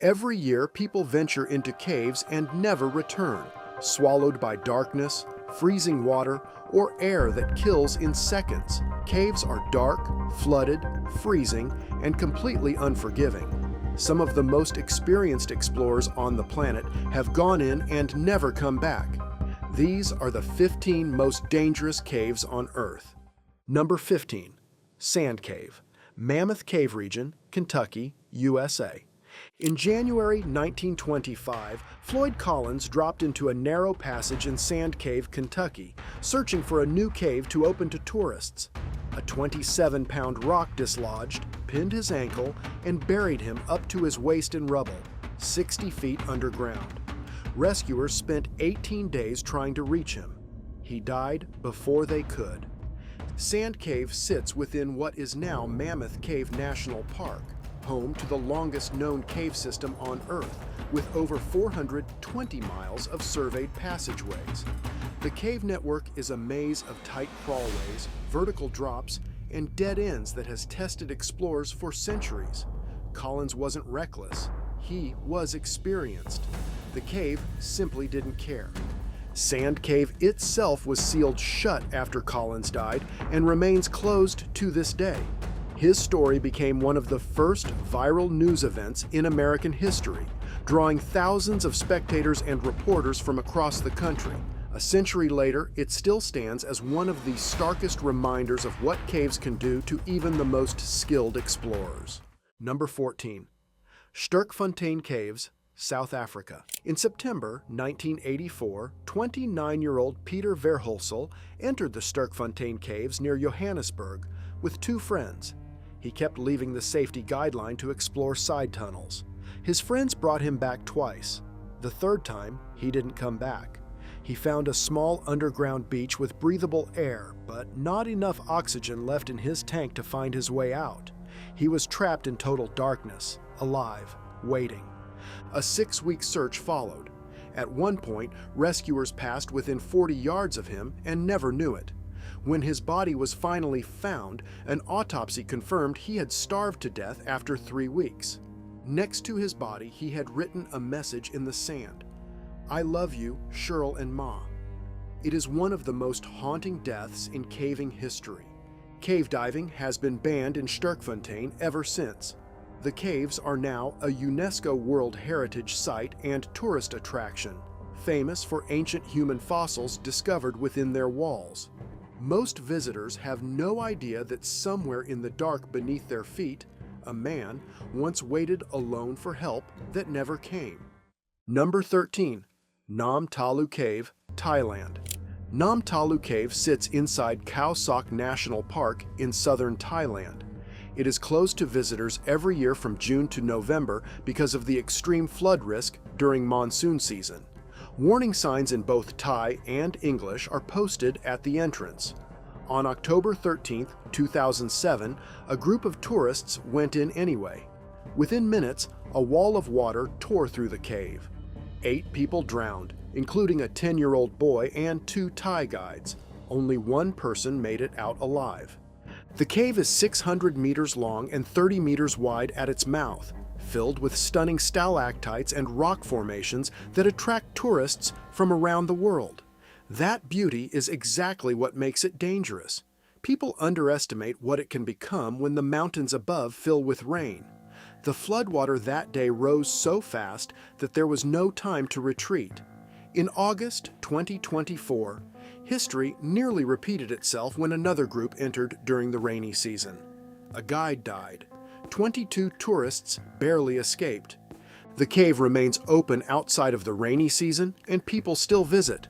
Every year, people venture into caves and never return, swallowed by darkness, freezing water, or air that kills in seconds. Caves are dark, flooded, freezing, and completely unforgiving. Some of the most experienced explorers on the planet have gone in and never come back. These are the 15 most dangerous caves on Earth. Number 15. Sand Cave, Mammoth Cave Region, Kentucky, USA. In January 1925, Floyd Collins dropped into a narrow passage in Sand Cave, Kentucky, searching for a new cave to open to tourists. A 27-pound rock dislodged, pinned his ankle, and buried him up to his waist in rubble, 60 feet underground. Rescuers spent 18 days trying to reach him. He died before they could. Sand Cave sits within what is now Mammoth Cave National Park, home to the longest known cave system on Earth, with over 420 miles of surveyed passageways. The cave network is a maze of tight crawlways, vertical drops, and dead ends that has tested explorers for centuries. Collins wasn't reckless. He was experienced. The cave simply didn't care. Sand Cave itself was sealed shut after Collins died and remains closed to this day. His story became one of the first viral news events in American history, drawing thousands of spectators and reporters from across the country. A century later, it still stands as one of the starkest reminders of what caves can do to even the most skilled explorers. Number 14. Sterkfontein Caves, South Africa. In September 1984, 29-year-old Peter Verhulsel entered the Sterkfontein Caves near Johannesburg with two friends. He kept leaving the safety guideline to explore side tunnels. His friends brought him back twice. The third time, he didn't come back. He found a small underground beach with breathable air, but not enough oxygen left in his tank to find his way out. He was trapped in total darkness, alive, waiting. A 6-week search followed. At one point, rescuers passed within 40 yards of him and never knew it. When his body was finally found, an autopsy confirmed he had starved to death after 3 weeks. Next to his body, he had written a message in the sand. "I love you, Cheryl and Ma." It is one of the most haunting deaths in caving history. Cave diving has been banned in Sterkfontein ever since. The caves are now a UNESCO World Heritage Site and tourist attraction, famous for ancient human fossils discovered within their walls. Most visitors have no idea that somewhere in the dark beneath their feet, a man once waited alone for help that never came. Number 13. Nam Talu Cave, Thailand. Nam Talu Cave sits inside Khao Sok National Park in southern Thailand. It is closed to visitors every year from June to November because of the extreme flood risk during monsoon season. Warning signs in both Thai and English are posted at the entrance. On October 13, 2007, a group of tourists went in anyway. Within minutes, a wall of water tore through the cave. 8 people drowned, including a 10-year-old boy and 2 Thai guides. Only one person made it out alive. The cave is 600 meters long and 30 meters wide at its mouth, filled with stunning stalactites and rock formations that attract tourists from around the world. That beauty is exactly what makes it dangerous. People underestimate what it can become when the mountains above fill with rain. The floodwater that day rose so fast that there was no time to retreat. In August 2024, history nearly repeated itself when another group entered during the rainy season. A guide died. 22 tourists barely escaped. The cave remains open outside of the rainy season, and people still visit.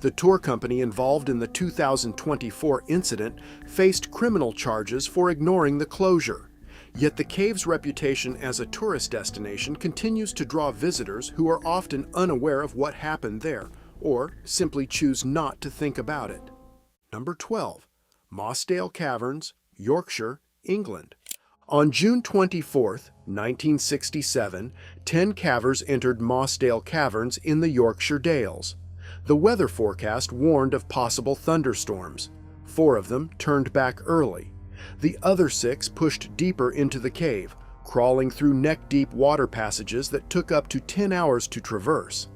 The tour company involved in the 2024 incident faced criminal charges for ignoring the closure. Yet the cave's reputation as a tourist destination continues to draw visitors who are often unaware of what happened there, or simply choose not to think about it. Number 12. Mossdale Caverns, Yorkshire, England. On June 24, 1967, 10 cavers entered Mossdale Caverns in the Yorkshire Dales. The weather forecast warned of possible thunderstorms. 4 of them turned back early. The other 6 pushed deeper into the cave, crawling through neck-deep water passages that took up to 10 hours to traverse.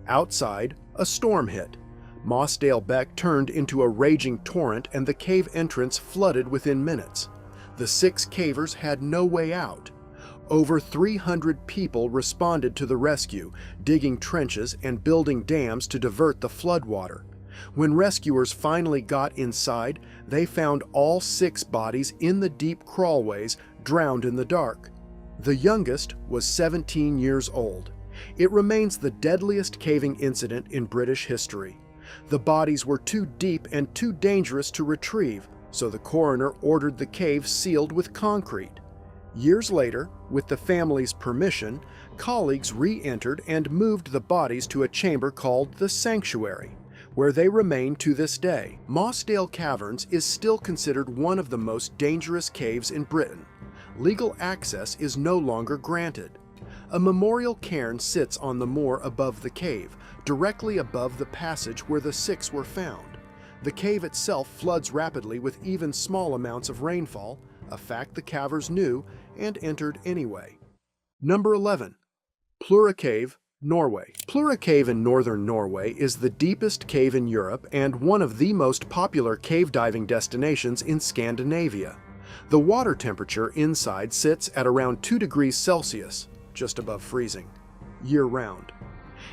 Outside, a storm hit. Mossdale Beck turned into a raging torrent and the cave entrance flooded within minutes. The 6 cavers had no way out. Over 300 people responded to the rescue, digging trenches and building dams to divert the floodwater. When rescuers finally got inside, they found all 6 bodies in the deep crawlways, drowned in the dark. The youngest was 17 years old. It remains the deadliest caving incident in British history. The bodies were too deep and too dangerous to retrieve, so the coroner ordered the cave sealed with concrete. Years later, with the family's permission, colleagues re-entered and moved the bodies to a chamber called the Sanctuary, where they remain to this day. Mossdale Caverns is still considered one of the most dangerous caves in Britain. Legal access is no longer granted. A memorial cairn sits on the moor above the cave, directly above the passage where the 6 were found. The cave itself floods rapidly with even small amounts of rainfall, a fact the cavers knew and entered anyway. Number 11. Plura Cave, Norway. Plura Cave in northern Norway is the deepest cave in Europe and one of the most popular cave diving destinations in Scandinavia. The water temperature inside sits at around 2 degrees Celsius, just above freezing, year-round.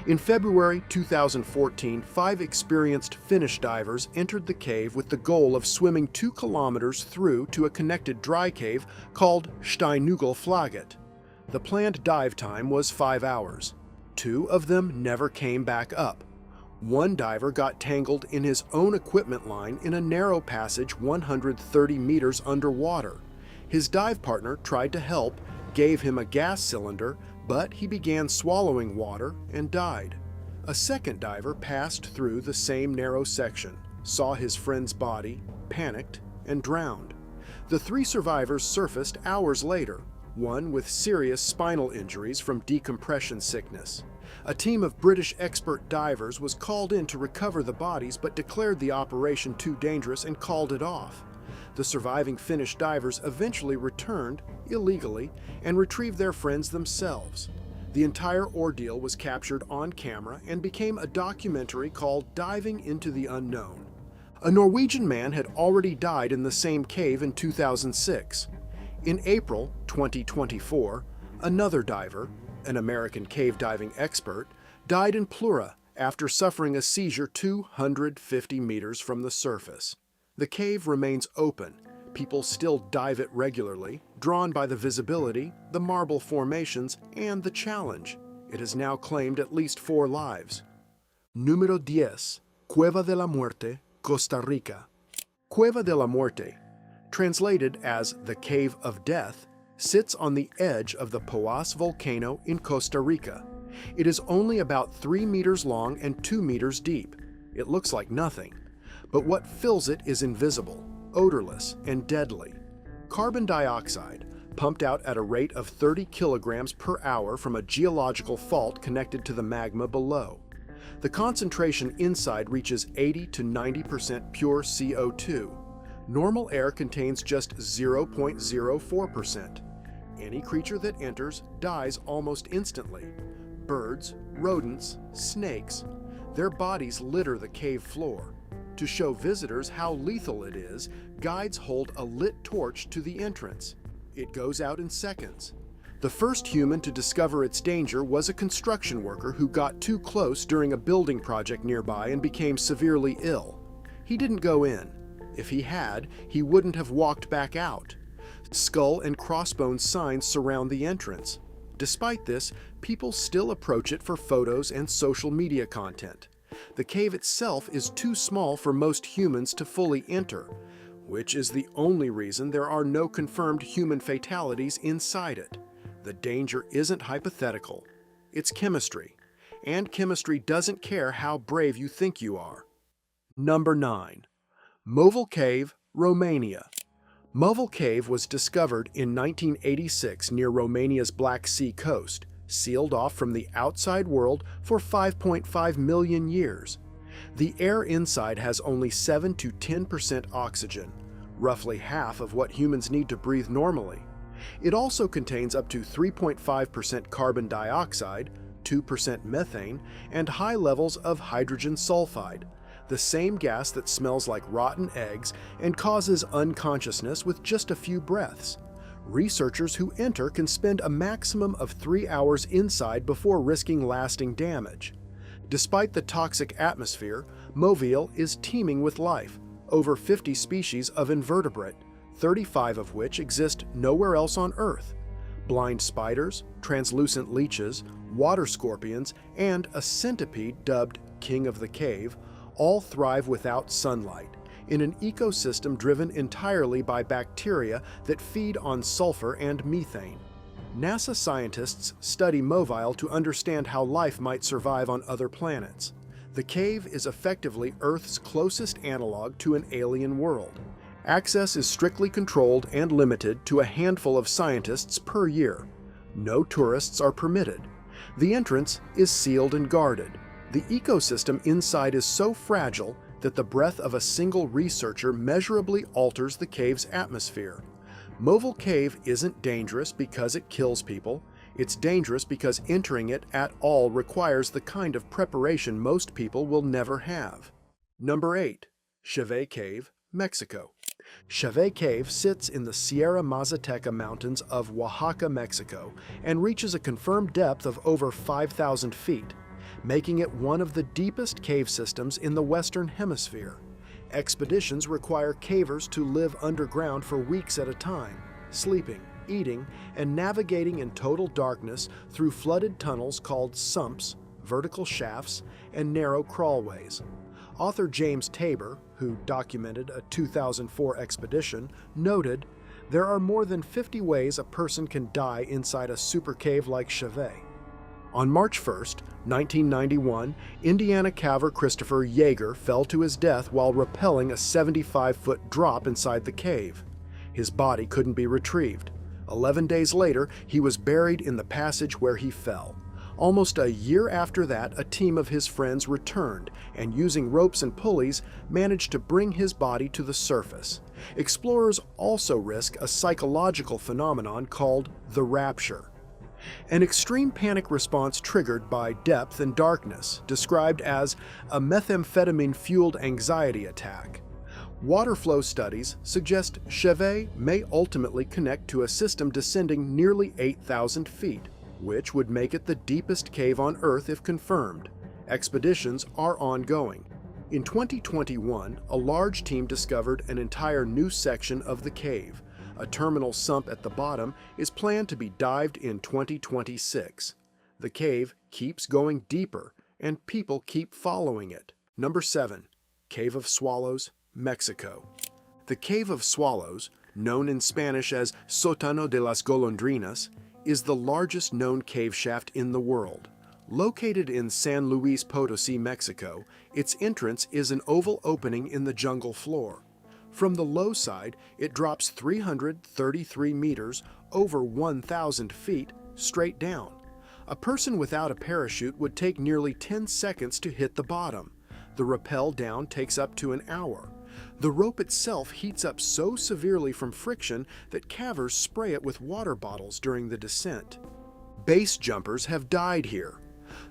In February 2014, 5 experienced Finnish divers entered the cave with the goal of swimming 2 kilometers through to a connected dry cave called Steinugelflaget. The planned dive time was 5 hours. 2 of them never came back up. One diver got tangled in his own equipment line in a narrow passage 130 meters underwater. His dive partner tried to help, gave him a gas cylinder, but he began swallowing water and died. A second diver passed through the same narrow section, saw his friend's body, panicked, and drowned. The 3 survivors surfaced hours later, one with serious spinal injuries from decompression sickness. A team of British expert divers was called in to recover the bodies but declared the operation too dangerous and called it off. The surviving Finnish divers eventually returned, illegally, and retrieved their friends themselves. The entire ordeal was captured on camera and became a documentary called Diving into the Unknown. A Norwegian man had already died in the same cave in 2006. In April 2024, another diver, an American cave diving expert, died in Plura after suffering a seizure 250 meters from the surface. The cave remains open. People still dive it regularly, drawn by the visibility, the marble formations, and the challenge. It has now claimed at least 4 lives. Número 10. Cueva de la Muerte, Costa Rica. Cueva de la Muerte, translated as the Cave of Death, sits on the edge of the Poás volcano in Costa Rica. It is only about 3 meters long and 2 meters deep. It looks like nothing. But what fills it is invisible, odorless, and deadly. Carbon dioxide, pumped out at a rate of 30 kilograms per hour from a geological fault connected to the magma below. The concentration inside reaches 80 to 90% pure CO2. Normal air contains just 0.04%. Any creature that enters dies almost instantly. Birds, rodents, snakes, their bodies litter the cave floor. To show visitors how lethal it is, guides hold a lit torch to the entrance. It goes out in seconds. The first human to discover its danger was a construction worker who got too close during a building project nearby and became severely ill. He didn't go in. If he had, he wouldn't have walked back out. Skull and crossbones signs surround the entrance. Despite this, people still approach it for photos and social media content. The cave itself is too small for most humans to fully enter, which is the only reason there are no confirmed human fatalities inside it. The danger isn't hypothetical. It's chemistry. And chemistry doesn't care how brave you think you are. Number 9. Movile Cave, Romania. Movile Cave was discovered in 1986 near Romania's Black Sea coast, sealed off from the outside world for 5.5 million years. The air inside has only 7 to 10% oxygen, roughly half of what humans need to breathe normally. It also contains up to 3.5% carbon dioxide, 2% methane, and high levels of hydrogen sulfide, the same gas that smells like rotten eggs and causes unconsciousness with just a few breaths. Researchers who enter can spend a maximum of 3 hours inside before risking lasting damage. Despite the toxic atmosphere, Movile is teeming with life, over 50 species of invertebrate, 35 of which exist nowhere else on Earth. Blind spiders, translucent leeches, water scorpions, and a centipede dubbed King of the Cave all thrive without sunlight, in an ecosystem driven entirely by bacteria that feed on sulfur and methane. NASA scientists study Movile to understand how life might survive on other planets. The cave is effectively Earth's closest analog to an alien world. Access is strictly controlled and limited to a handful of scientists per year. No tourists are permitted. The entrance is sealed and guarded. The ecosystem inside is so fragile that the breath of a single researcher measurably alters the cave's atmosphere. Movile Cave isn't dangerous because it kills people. It's dangerous because entering it at all requires the kind of preparation most people will never have. Number 8. Cheve Cave, Mexico. Cheve Cave sits in the Sierra Mazateca Mountains of Oaxaca, Mexico, and reaches a confirmed depth of over 5,000 feet, making it one of the deepest cave systems in the Western Hemisphere. Expeditions require cavers to live underground for weeks at a time, sleeping, eating, and navigating in total darkness through flooded tunnels called sumps, vertical shafts, and narrow crawlways. Author James Tabor, who documented a 2004 expedition, noted, "There are more than 50 ways a person can die inside a super cave like Cheve." On March 1, 1991, Indiana caver Christopher Yeager fell to his death while rappelling a 75-foot drop inside the cave. His body couldn't be retrieved. 11 days later, he was buried in the passage where he fell. Almost a year after that, a team of his friends returned and, using ropes and pulleys, managed to bring his body to the surface. Explorers also risk a psychological phenomenon called the rapture, an extreme panic response triggered by depth and darkness, described as a methamphetamine-fueled anxiety attack. Water flow studies suggest Cheve may ultimately connect to a system descending nearly 8,000 feet, which would make it the deepest cave on Earth if confirmed. Expeditions are ongoing. In 2021, a large team discovered an entire new section of the cave. A terminal sump at the bottom is planned to be dived in 2026. The cave keeps going deeper, and people keep following it. Number 7. Cave of Swallows, Mexico. The Cave of Swallows, known in Spanish as Sótano de las Golondrinas, is the largest known cave shaft in the world. Located in San Luis Potosí, Mexico, its entrance is an oval opening in the jungle floor. From the low side, it drops 333 meters, over 1,000 feet, straight down. A person without a parachute would take nearly 10 seconds to hit the bottom. The rappel down takes up to an hour. The rope itself heats up so severely from friction that cavers spray it with water bottles during the descent. Base jumpers have died here.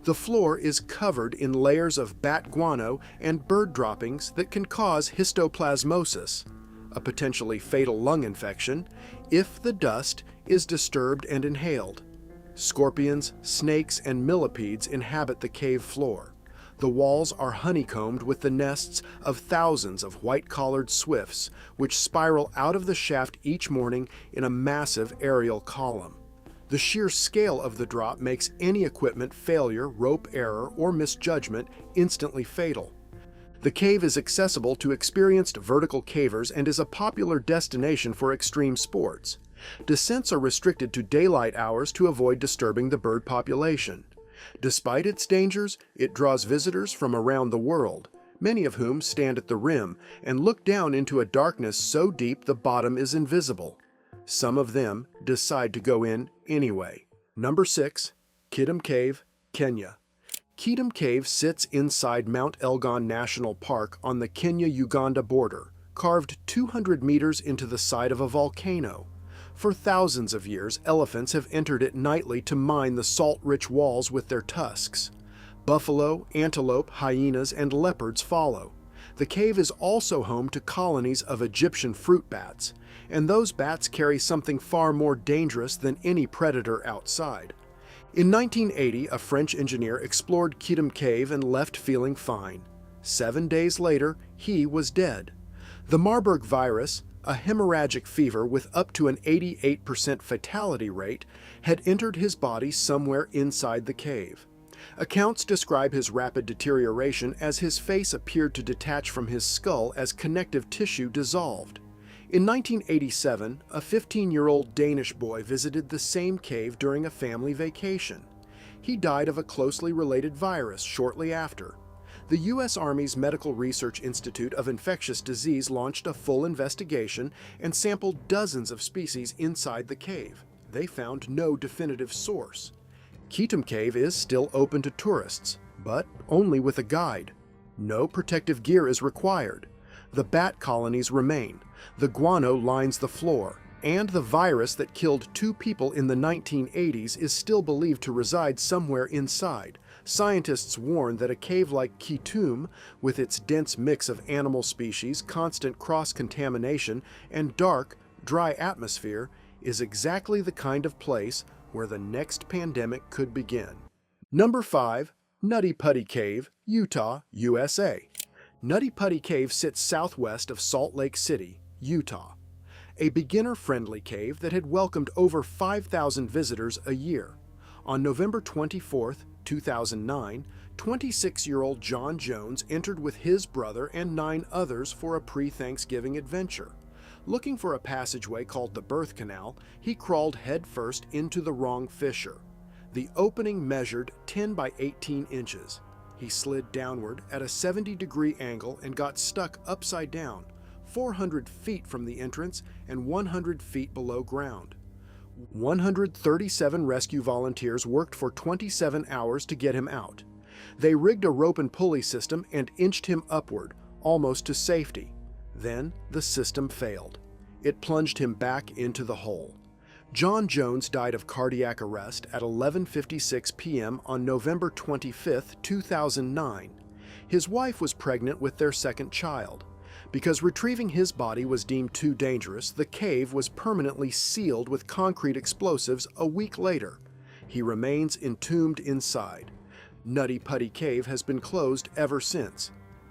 The floor is covered in layers of bat guano and bird droppings that can cause histoplasmosis, a potentially fatal lung infection, if the dust is disturbed and inhaled. Scorpions, snakes, and millipedes inhabit the cave floor. The walls are honeycombed with the nests of thousands of white-collared swifts, which spiral out of the shaft each morning in a massive aerial column. The sheer scale of the drop makes any equipment failure, rope error, or misjudgment instantly fatal. The cave is accessible to experienced vertical cavers and is a popular destination for extreme sports. Descents are restricted to daylight hours to avoid disturbing the bird population. Despite its dangers, it draws visitors from around the world, many of whom stand at the rim and look down into a darkness so deep the bottom is invisible. Some of them decide to go in anyway. Number 6. Kitum Cave, Kenya. Kitum Cave sits inside Mount Elgon National Park on the Kenya-Uganda border, carved 200 meters into the side of a volcano. For thousands of years, elephants have entered it nightly to mine the salt-rich walls with their tusks. Buffalo, antelope, hyenas, and leopards follow. The cave is also home to colonies of Egyptian fruit bats, and those bats carry something far more dangerous than any predator outside. In 1980, a French engineer explored Kitum Cave and left feeling fine. 7 days later, he was dead. The Marburg virus, a hemorrhagic fever with up to an 88% fatality rate, had entered his body somewhere inside the cave. Accounts describe his rapid deterioration as his face appeared to detach from his skull as connective tissue dissolved. In 1987, a 15-year-old Danish boy visited the same cave during a family vacation. He died of a closely related virus shortly after. The U.S. Army's Medical Research Institute of Infectious Disease launched a full investigation and sampled dozens of species inside the cave. They found no definitive source. Kitum Cave is still open to tourists, but only with a guide. No protective gear is required. The bat colonies remain. The guano lines the floor, and the virus that killed 2 people in the 1980s is still believed to reside somewhere inside. Scientists warn that a cave like Kitum, with its dense mix of animal species, constant cross-contamination, and dark, dry atmosphere, is exactly the kind of place where the next pandemic could begin. Number 5. Nutty Putty Cave, Utah, USA. Nutty Putty Cave sits southwest of Salt Lake City, Utah. A beginner-friendly cave that had welcomed over 5,000 visitors a year. On November 24, 2009, 26-year-old John Jones entered with his brother and 9 others for a pre-Thanksgiving adventure. Looking for a passageway called the Birth Canal, he crawled headfirst into the wrong fissure. The opening measured 10 by 18 inches. He slid downward at a 70-degree angle and got stuck upside down, 400 feet from the entrance and 100 feet below ground. 137 rescue volunteers worked for 27 hours to get him out. They rigged a rope and pulley system and inched him upward, almost to safety. Then the system failed. It plunged him back into the hole. John Jones died of cardiac arrest at 11:56 p.m. on November 25, 2009. His wife was pregnant with their second child. Because retrieving his body was deemed too dangerous, the cave was permanently sealed with concrete explosives a week later. He remains entombed inside. Nutty Putty Cave has been closed ever since.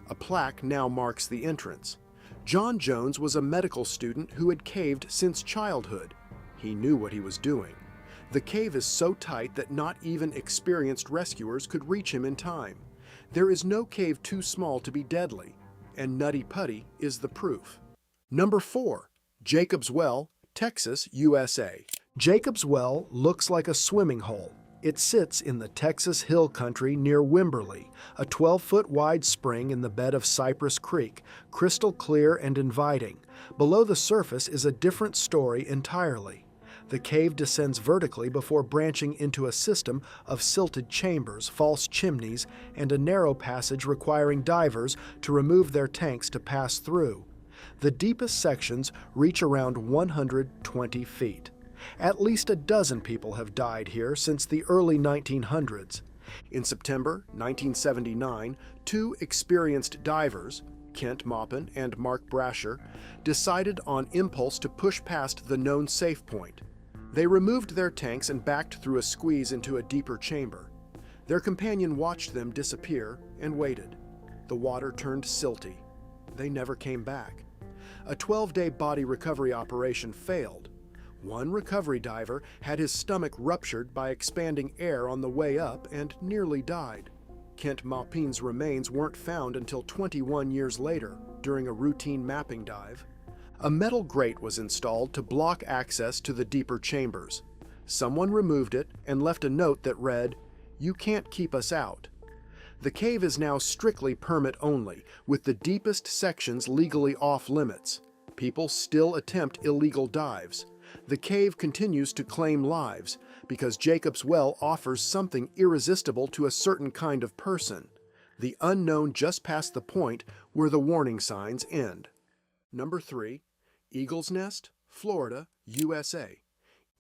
A plaque now marks the entrance. John Jones was a medical student who had caved since childhood. He knew what he was doing. The cave is so tight that not even experienced rescuers could reach him in time. There is no cave too small to be deadly, and Nutty Putty is the proof. Number 4. Jacob's Well, Texas, USA. Jacob's Well looks like a swimming hole. It sits in the Texas Hill Country near Wimberley, a 12-foot wide spring in the bed of Cypress Creek, crystal clear and inviting. Below the surface is a different story entirely. The cave descends vertically before branching into a system of silted chambers, false chimneys, and a narrow passage requiring divers to remove their tanks to pass through. The deepest sections reach around 120 feet. At least a dozen people have died here since the early 1900s. In September 1979, 2 experienced divers, Kent Maupin and Mark Brasher, decided on impulse to push past the known safe point. They removed their tanks and backed through a squeeze into a deeper chamber. Their companion watched them disappear and waited. The water turned silty. They never came back. A 12-day body recovery operation failed. One recovery diver had his stomach ruptured by expanding air on the way up and nearly died. Kent Maupin's remains weren't found until 21 years later during a routine mapping dive. A metal grate was installed to block access to the deeper chambers. Someone removed it and left a note that read, "You can't keep us out." The cave is now strictly permit only, with the deepest sections legally off limits. People still attempt illegal dives. The cave continues to claim lives because Jacob's Well offers something irresistible to a certain kind of person, the unknown just past the point where the warning signs end. Number 3. Eagle's Nest, Florida, USA.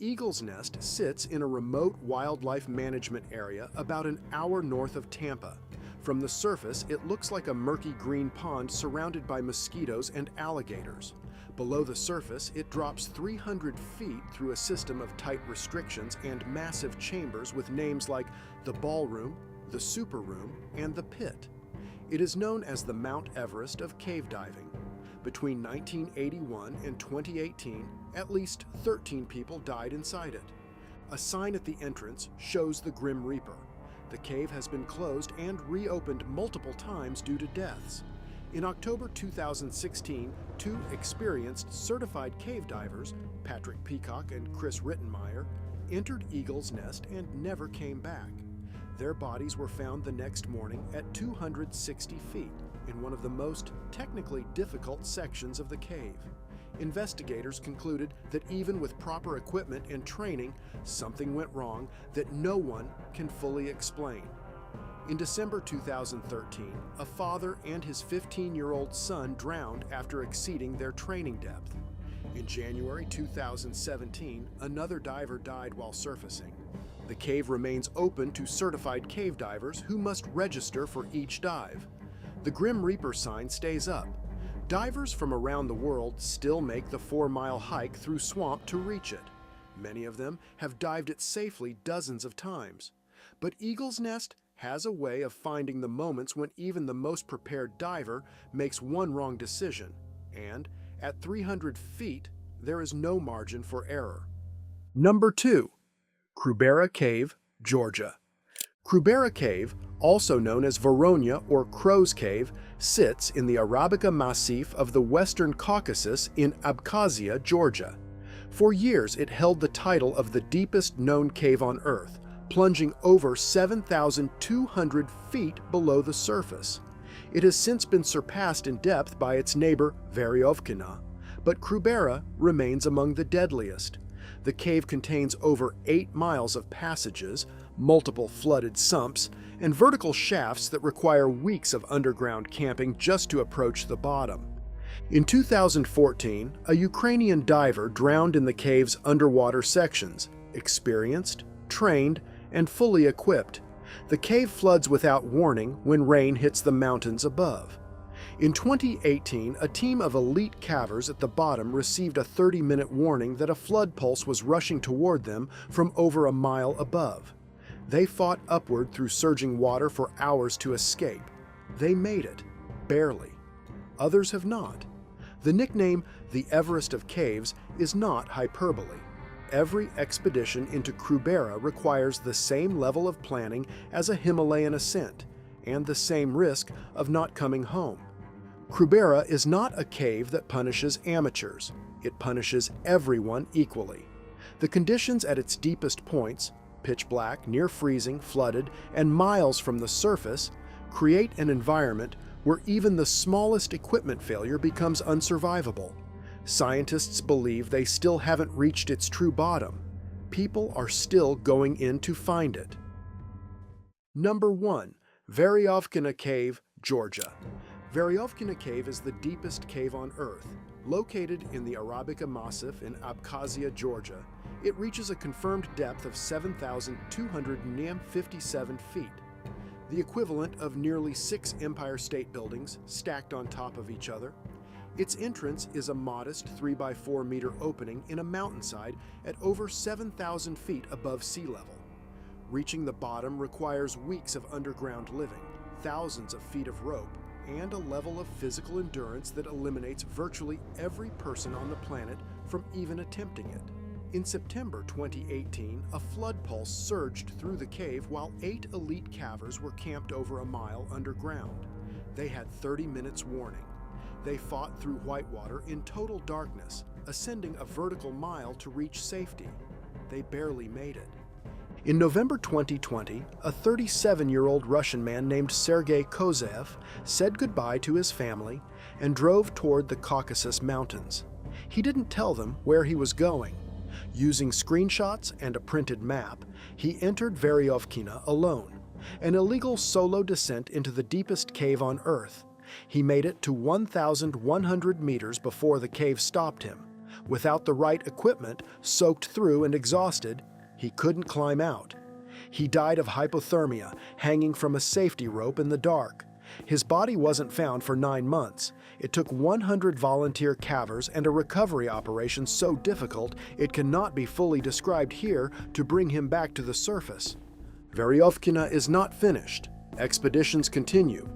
Eagle's Nest sits in a remote wildlife management area about an hour north of Tampa. From the surface, it looks like a murky green pond surrounded by mosquitoes and alligators. Below the surface, it drops 300 feet through a system of tight restrictions and massive chambers with names like the Ballroom, the Super Room, and the Pit. It is known as the Mount Everest of cave diving. Between 1981 and 2018, at least 13 people died inside it. A sign at the entrance shows the Grim Reaper. The cave has been closed and reopened multiple times due to deaths. In October 2016, two experienced certified cave divers, Patrick Peacock and Chris Rittenmeyer, entered Eagle's Nest and never came back. Their bodies were found the next morning at 260 feet in one of the most technically difficult sections of the cave. Investigators concluded that even with proper equipment and training, something went wrong that no one can fully explain. In December 2013, a father and his 15-year-old son drowned after exceeding their training depth. In January 2017, another diver died while surfacing. The cave remains open to certified cave divers who must register for each dive. The Grim Reaper sign stays up. Divers from around the world still make the 4-mile hike through swamp to reach it. Many of them have dived it safely dozens of times. But Eagle's Nest has a way of finding the moments when even the most prepared diver makes one wrong decision, and at 300 feet, there is no margin for error. Number 2. Krubera Cave, Georgia. Krubera Cave, also known as Veryovkina or Crow's Cave, sits in the Arabica Massif of the Western Caucasus in Abkhazia, Georgia. For years, it held the title of the deepest known cave on Earth, plunging over 7,200 feet below the surface. It has since been surpassed in depth by its neighbor Veryovkina, but Krubera remains among the deadliest. The cave contains over 8 miles of passages, multiple flooded sumps, and vertical shafts that require weeks of underground camping just to approach the bottom. In 2014, a Ukrainian diver drowned in the cave's underwater sections, experienced, trained, and fully equipped. The cave floods without warning when rain hits the mountains above. In 2018, a team of elite cavers at the bottom received a 30-minute warning that a flood pulse was rushing toward them from over a mile above. They fought upward through surging water for hours to escape. They made it, barely. Others have not. The nickname, the Everest of Caves, is not hyperbole. Every expedition into Krubera requires the same level of planning as a Himalayan ascent, and the same risk of not coming home. Krubera is not a cave that punishes amateurs. It punishes everyone equally. The conditions at its deepest points, pitch black, near freezing, flooded, and miles from the surface, create an environment where even the smallest equipment failure becomes unsurvivable. Scientists believe they still haven't reached its true bottom. People are still going in to find it. Number 1. Veryovkina Cave, Georgia. Veryovkina Cave is the deepest cave on Earth. Located in the Arabica Massif in Abkhazia, Georgia, it reaches a confirmed depth of 7,257 feet, the equivalent of nearly 6 Empire State Buildings stacked on top of each other. Its entrance is a modest 3x4 meter opening in a mountainside at over 7,000 feet above sea level. Reaching the bottom requires weeks of underground living, thousands of feet of rope, and a level of physical endurance that eliminates virtually every person on the planet from even attempting it. In September 2018, a flood pulse surged through the cave while 8 elite cavers were camped over a mile underground. They had 30 minutes warning. They fought through whitewater in total darkness, ascending a vertical mile to reach safety. They barely made it. In November 2020, a 37-year-old Russian man named Sergei Kozev said goodbye to his family and drove toward the Caucasus Mountains. He didn't tell them where he was going. Using screenshots and a printed map, he entered Veryovkina alone, an illegal solo descent into the deepest cave on Earth. He made it to 1,100 meters before the cave stopped him. Without the right equipment, soaked through and exhausted, he couldn't climb out. He died of hypothermia, hanging from a safety rope in the dark. His body wasn't found for 9 months. It took 100 volunteer cavers and a recovery operation so difficult it cannot be fully described here to bring him back to the surface. Veryovkina is not finished. Expeditions continue.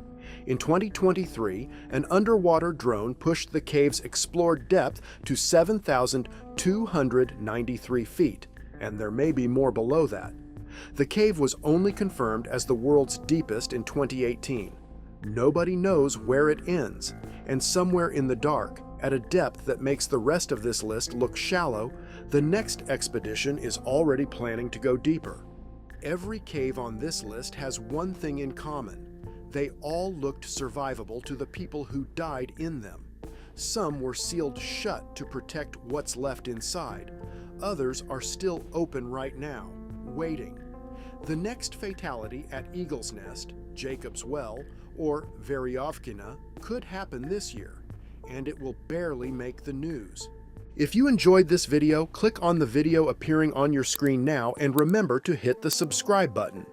In 2023, an underwater drone pushed the cave's explored depth to 7,293 feet, and there may be more below that. The cave was only confirmed as the world's deepest in 2018. Nobody knows where it ends, and somewhere in the dark, at a depth that makes the rest of this list look shallow, the next expedition is already planning to go deeper. Every cave on this list has one thing in common. They all looked survivable to the people who died in them. Some were sealed shut to protect what's left inside. Others are still open right now, waiting. The next fatality at Eagle's Nest, Jacob's Well, or Veryovkina could happen this year, and it will barely make the news. If you enjoyed this video, click on the video appearing on your screen now and remember to hit the subscribe button.